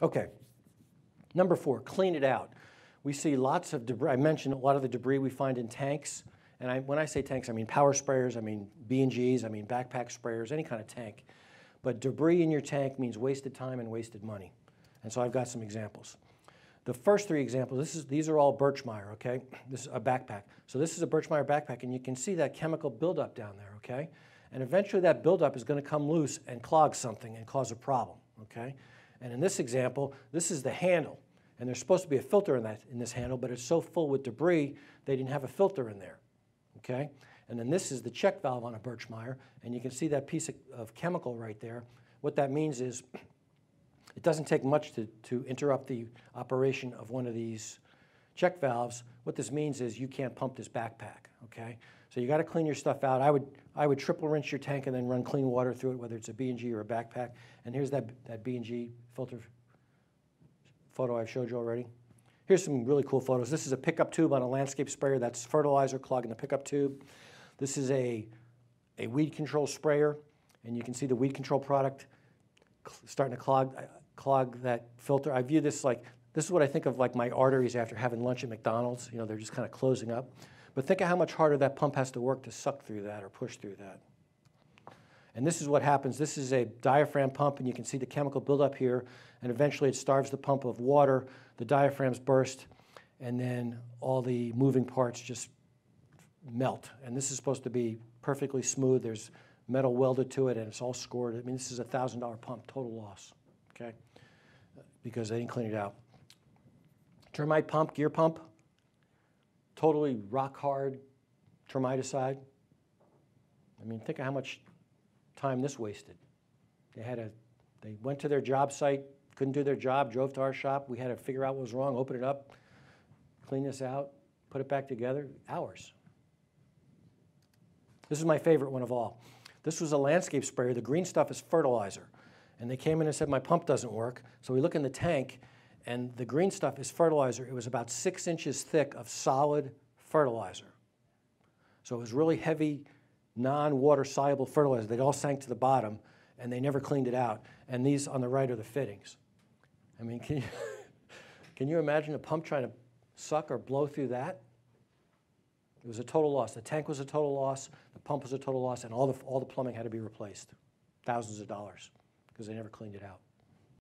Okay, number 4, clean it out. We see lots of debris. I mentioned a lot of the debris we find in tanks. And when I say tanks, I mean power sprayers, I mean B&Gs, I mean backpack sprayers, any kind of tank. But debris in your tank means wasted time and wasted money. And so I've got some examples. The first 3 examples, these are all Birchmeier, okay? This is a backpack. So this is a Birchmeier backpack, and you can see that chemical buildup down there, okay? And eventually that buildup is going to come loose and clog something and cause a problem, okay? And in this example, this is the handle. And there's supposed to be a filter in this handle, but it's so full with debris, they didn't have a filter in there, okay? And then this is the check valve on a Birchmeier, and you can see that piece of chemical right there. What that means is it doesn't take much to interrupt the operation of one of these check valves. What this means is you can't pump this backpack, okay? So you got to clean your stuff out. I would triple rinse your tank and then run clean water through it, whether it's a B&G or a backpack. And here's that B&G filter photo I showed you already. Here's some really cool photos. This is a pickup tube on a landscape sprayer. That's fertilizer clogging the pickup tube. This is a weed control sprayer, and you can see the weed control product starting to clog that filter. I view this this is what I think of like my arteries after having lunch at McDonald's. You know, they're just kind of closing up. But think of how much harder that pump has to work to suck through that or push through that. And this is what happens. This is a diaphragm pump, and you can see the chemical buildup here, and eventually it starves the pump of water, the diaphragms burst, and then all the moving parts just melt. And this is supposed to be perfectly smooth. There's metal welded to it, and it's all scored. I mean, this is a $1,000 pump, total loss, okay, because they didn't clean it out. Termite pump, gear pump, totally rock hard termiticide. I mean, think of how much time this wasted. They went to their job site, couldn't do their job, drove to our shop. We had to figure out what was wrong, open it up, clean this out, put it back together, hours. This is my favorite one of all. This was a landscape sprayer. The green stuff is fertilizer. And they came in and said, my pump doesn't work. So we look in the tank, and the green stuff is fertilizer. It was about 6 inches thick of solid fertilizer. So it was really heavy, non-water soluble fertilizer. They all sank to the bottom, and they never cleaned it out. And these on the right are the fittings. I mean, can you imagine a pump trying to suck or blow through that? It was a total loss. The tank was a total loss, the pump was a total loss, and all the plumbing had to be replaced. Thousands of dollars, because they never cleaned it out.